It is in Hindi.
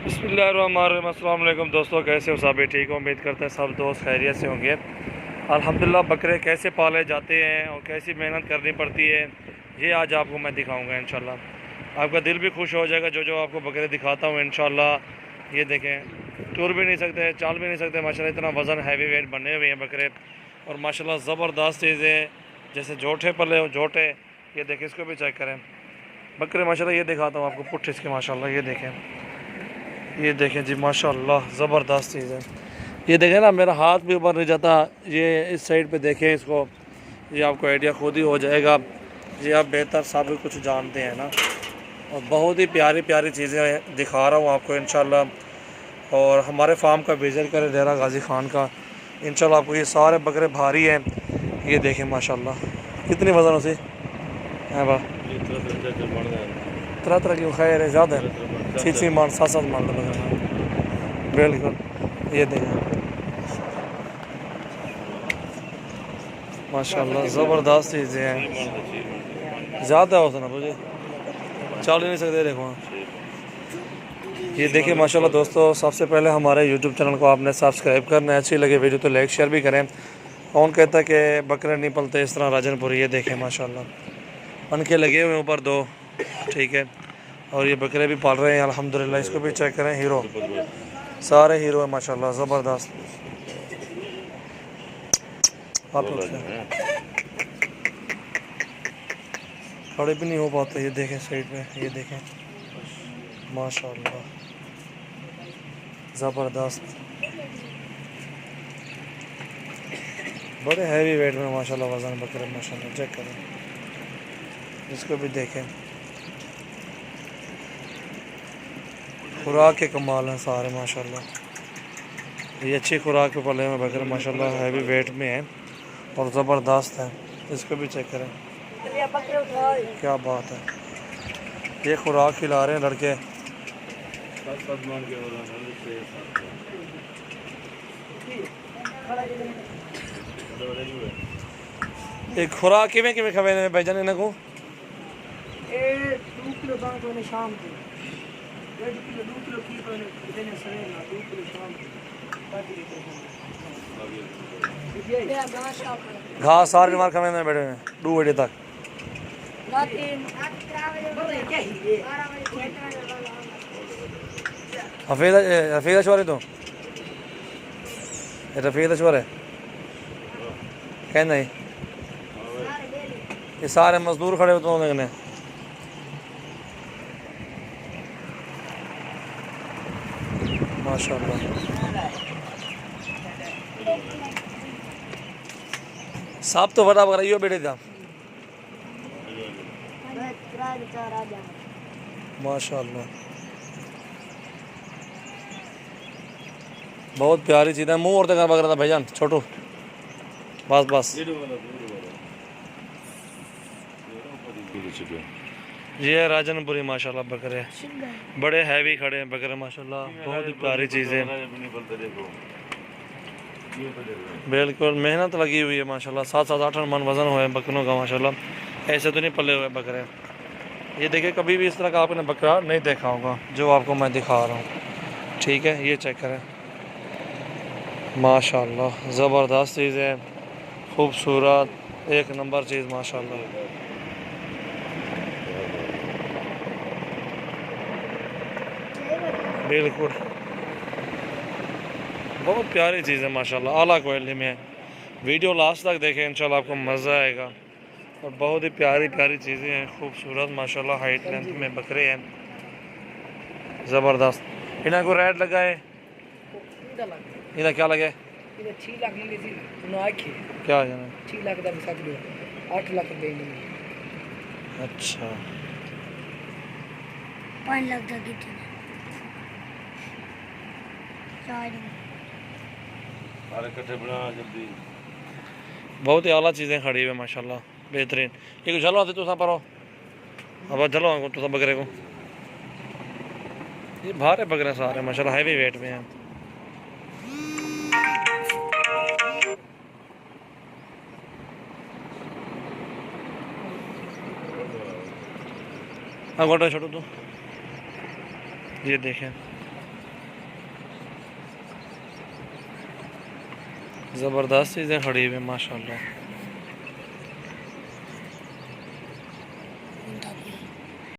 बिस्मिल्लाहिर्रहमानिर्रहीम। अस्सलाम वालेकुम दोस्तों, कैसे हो? सब ठीक हो? उम्मीद करते हैं सब दोस्त खैरियत से होंगे। अल्हम्दुलिल्लाह। बकरे कैसे पाले जाते हैं और कैसी मेहनत करनी पड़ती है, ये आज आपको मैं दिखाऊंगा इंशाल्लाह। आपका दिल भी खुश हो जाएगा जो जो आपको बकरे दिखाता हूँ इंशाल्लाह। ये देखें, टूर भी नहीं सकते, चाल भी नहीं सकते माशाल्लाह, इतना वज़न हैवी वेट बने हुए हैं बकरे। और माशाल्लाह ज़बरदस्त चीज़ें, जैसे जोटे पले हो जोटे। ये देखें, इसको भी चेक करें बकरे माशाल्लाह। ये दिखाता हूँ आपको पुट्ठ इसके माशाल्लाह। ये देखें जी माशाल्लाह, ज़बरदस्त चीज़ है। ये देखें ना, मेरा हाथ भी ऊपर नहीं जाता। ये इस साइड पे देखें इसको, ये आपको आइडिया खुद ही हो जाएगा। ये आप बेहतर सब कुछ जानते हैं ना। और बहुत ही प्यारी प्यारी चीज़ें दिखा रहा हूँ आपको इंशाल्लाह। और हमारे फार्म का विज़िट करें, डेरा गाजी खान का। इंशाल्लाह आपको ये सारे बकरे भारी हैं। ये देखें माशाल्लाह, कितनी वज़न उसे है बा तरह तरह की खैर है, ज़्यादा है 6 मान 7 मान लग रहा है। बिल्कुल, ये देखें माशाल्लाह ज़बरदस्त चीज़ें हैं। ज़्यादा हो ना मुझे चल ही नहीं सकते। देखो ये देखिए माशाल्लाह दोस्तों, सबसे पहले हमारे यूट्यूब चैनल को आपने सब्सक्राइब करना है। अच्छी लगे वीडियो तो लाइक शेयर भी करें। कौन कहता है कि बकरे नहीं पलते इस तरह राजनपुरी। ये देखें माशाल्लाह, पंखे लगे हुए ऊपर 2, ठीक है। और ये बकरे भी पाल रहे हैं अल्हम्दुलिल्लाह। इसको भी चेक करें, हीरो, सारे हीरो है माशाल्लाह, ज़बरदस्त। आप खड़े भी नहीं हो पाते। ये देखें साइड में, ये देखें माशाल्लाह ज़बरदस्त, बड़े हैवी वेट में माशाल्लाह वज़न बकरे माशाल्लाह। चेक करें, इसको भी देखें, खुराक के कमाल हैं सारे माशाल्लाह। ये अच्छी खुराक पे पले हुए बकरे माशाल्लाह, हैवी वेट में हैं और ज़बरदस्त हैं। इसको भी चेक करें, क्या बात है। ये खुराक खिला रहे हैं लड़के। एक खुराक किमें किमें खवे ने भाईजान इन्हें को 2 किलो दाना तो शाम को 1.5 किलो 2 किलो की तो देने सवेरे 2 किलो शाम को घास सारे मार खवे में बैठे हैं 2 बजे तक। हफीज़ अशवारी तो रफीद अशवार है कहना ही। ये सारे मजदूर खड़े होते हैं माशाल्लाह। साहब तो बड़ा बड़ा यो बेटे था माशाल्लाह, बहुत प्यारी चीज़ है। मुंह और तक बकरा था भाईजान छोटू, बस बस। ये राजनपुरी माशाल्लाह बकरे, बड़े हैवी खड़े हैं बकरे माशाल्लाह, बहुत ही प्यारी चीज़ है। बिल्कुल मेहनत लगी हुई है माशाल्लाह। 7-7 8 मन वज़न हुए बकरों का माशाल्लाह, ऐसे तो नहीं पले हुए बकरे। ये देखिए, कभी भी इस तरह का आपने बकरा नहीं देखा होगा जो आपको मैं दिखा रहा हूँ, ठीक है। ये चेक करें माशाल्लाह, ज़बरदस्त चीज़ है, खूबसूरत, एक नंबर चीज़ माशाल्लाह। बिल्कुल बहुत प्यारी चीज़ है माशाल्लाह, आला क्वालिटी में है। वीडियो लास्ट तक देखें इंशाल्लाह, आपको मज़ा आएगा। और बहुत ही प्यारी प्यारी चीज़ें हैं, खूबसूरत माशाल्लाह, हाइट लेंथ में बकरे हैं, ज़बरदस्त। इन्हें को रेट लगा है, इन्हें क्या लगे? 6 लाख लगे थी ना आखे क्या है ना 6 लाख का हिसाब लो 8 लाख देंगे। अच्छा 5 लाख का कितना 4 बहुत ही आला चीज़ें खड़ी हुई माशाल्लाह, बेहतरीन। ये चलो आते तुम पर अब चलो तुम बकरे को। ये भारे बकरे सारे माशाल्लाह, हैवी वेट में हैं। हाँ गोटा छोड़ो तो, ये देखें ज़बरदस्त चीज़ें खड़ी हुई हैं माशाल्लाह।